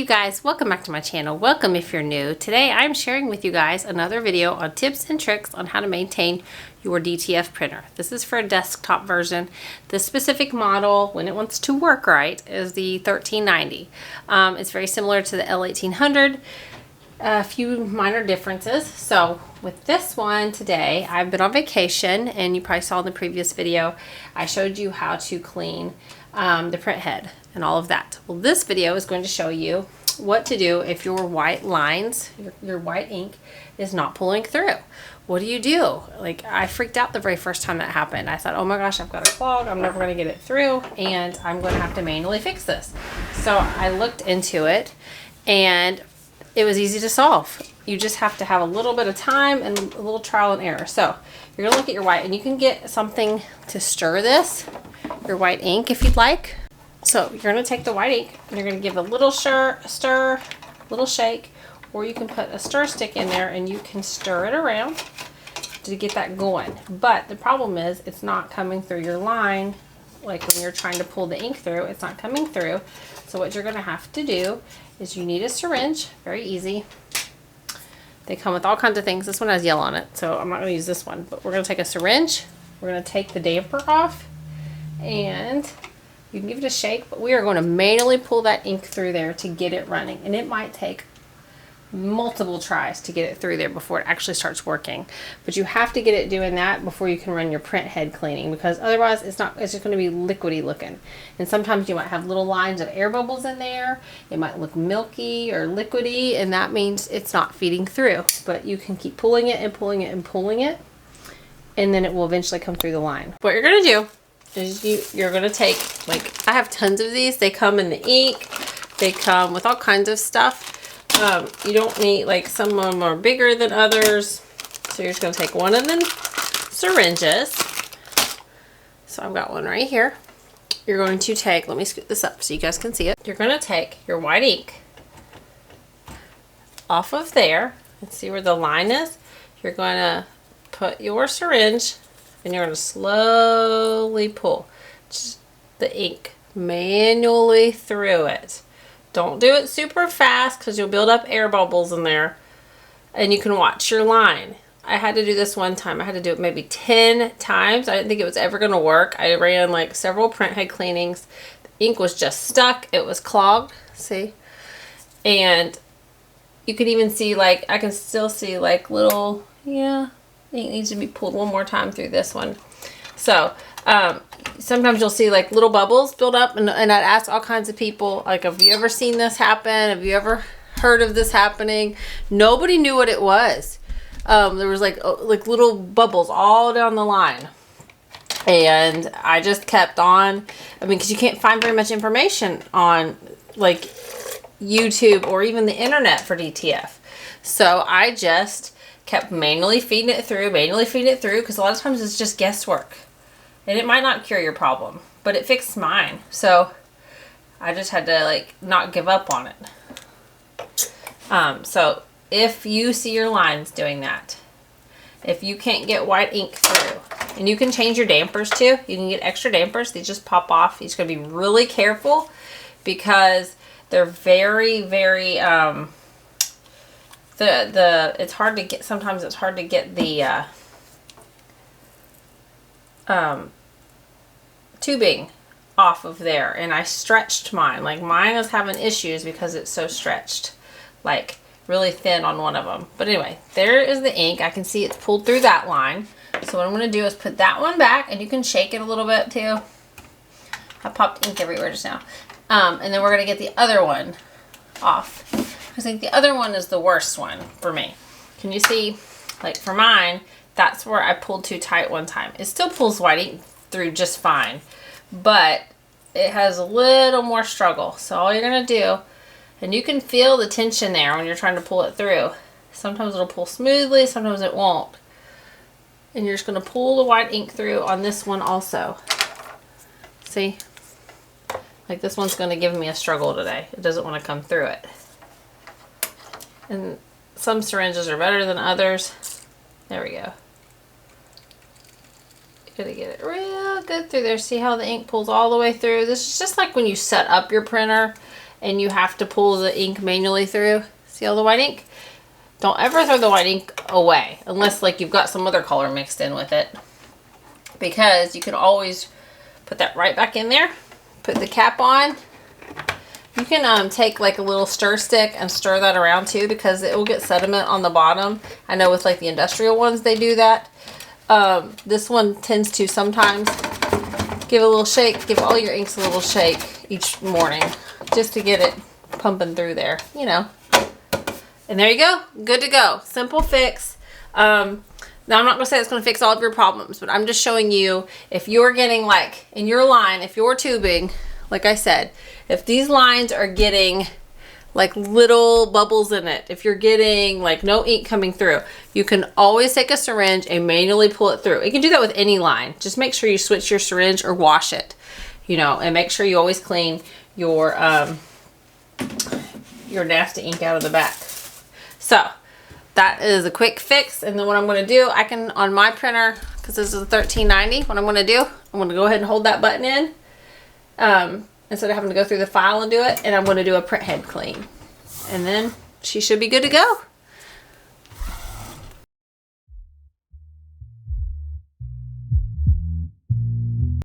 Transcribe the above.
you guys, welcome back to my channel. Welcome if you're new. Today I'm sharing with you guys another video on tips and tricks on how to maintain your DTF printer. This is for a desktop version. This specific model, when it wants to work right, is the 1390. It's very similar to the L1800. A few minor differences. So with this one today, I've been on vacation, and you probably saw in the previous video I showed you how to clean the print head and all of that. Well, this video is going to show you what to do if your white lines, your white ink is not pulling through. What do you do? Like, I freaked out the very first time that happened. I thought, oh my gosh, I've got a clog, I'm never going to get it through, and I'm going to have to manually fix this. So I looked into it, and it was easy to solve. You just have to have a little bit of time and a little trial and error. So you're gonna look at your white, and you can get something to stir this, your white ink, if you'd like. So you're gonna take the white ink and you're gonna give a little stir, little shake, or you can put a stir stick in there and you can stir it around to get that going. But the problem is it's not coming through your line. Like when you're trying to pull the ink through, it's not coming through. So what you're gonna have to do is you need a syringe, very easy. They come with all kinds of things. This one has yellow on it, so I'm not gonna use this one, but we're gonna take a syringe, we're gonna take the damper off, and you can give it a shake, but we are going to manually pull that ink through there to get it running. And it might take multiple tries to get it through there before it actually starts working. But you have to get it doing that before you can run your print head cleaning, because otherwise it's just going to be liquidy looking. And sometimes you might have little lines of air bubbles in there. It might look milky or liquidy, and that means it's not feeding through. But you can keep pulling it and pulling it and pulling it, and then it will eventually come through the line. What you're going to do is you're going to take, like, I have tons of these. They come in the ink. They come with all kinds of stuff. You don't need, like, some of them are bigger than others. So you're just going to take one of them syringes. So I've got one right here. You're going to take, let me scoot this up so you guys can see it. You're going to take your white ink off of there and see where the line is. You're going to put your syringe and you're going to slowly pull the ink manually through it. Don't do it super fast because you'll build up air bubbles in there, and you can watch your line. I had to do this one time. I had to do it maybe 10 times. I didn't think it was ever going to work. I ran like several print head cleanings. The ink was just stuck. It was clogged. See? And you can even see, like, I can still see like little, yeah, ink needs to be pulled one more time through this one. So sometimes you'll see like little bubbles build up, and I'd ask all kinds of people, like, have you ever seen this happen? Have you ever heard of this happening? Nobody knew what it was. There was like little bubbles all down the line, and I just kept on. I mean, because you can't find very much information on like YouTube or even the internet for DTF. So I just kept manually feeding it through, because a lot of times it's just guesswork. And it might not cure your problem, but it fixed mine. So I just had to, like, not give up on it. So if you see your lines doing that, if you can't get white ink through, and you can change your dampers too. You can get extra dampers. They just pop off. You're just going to be really careful because they're very, very, it's hard to get, sometimes it's hard to get the, tubing off of there, and I stretched mine. Like, mine is having issues because it's so stretched, like really thin on one of them. But anyway, there is the ink. I can see it's pulled through that line. So what I'm going to do is put that one back, and you can shake it a little bit too. I popped ink everywhere just now. And then we're going to get the other one off. I think the other one is the worst one for me. Can you see, like, for mine, that's where I pulled too tight one time. It still pulls white ink through just fine, but it has a little more struggle. So all you're going to do, and you can feel the tension there when you're trying to pull it through. Sometimes it'll pull smoothly, sometimes it won't. And you're just going to pull the white ink through on this one also. See? Like, this one's going to give me a struggle today. It doesn't want to come through it. And some syringes are better than others. There we go. Gotta get it real good through there. See how the ink pulls all the way through? This is just like when you set up your printer and you have to pull the ink manually through. See all the white ink? Don't ever throw the white ink away unless like you've got some other color mixed in with it, because you can always put that right back in there. Put the cap on. You can take like a little stir stick and stir that around too, because it will get sediment on the bottom. I know with like the industrial ones they do that. This one tends to sometimes give a little shake. Give all your inks a little shake each morning just to get it pumping through there, you know. And there you go. Good to go. Simple fix. Now I'm not going to say it's going to fix all of your problems, but I'm just showing you if you're getting like in your line, if you're tubing, like I said, if these lines are getting like little bubbles in it, if you're getting like no ink coming through, you can always take a syringe and manually pull it through. You can do that with any line. Just make sure you switch your syringe or wash it, you know, and make sure you always clean your nasty ink out of the back. So that is a quick fix. And then what I'm going to do, I can on my printer, because this is a 1390, what I'm going to do, I'm going to go ahead and hold that button in. Instead of having to go through the file and do it, and I'm going to do a print head clean, and then she should be good to go.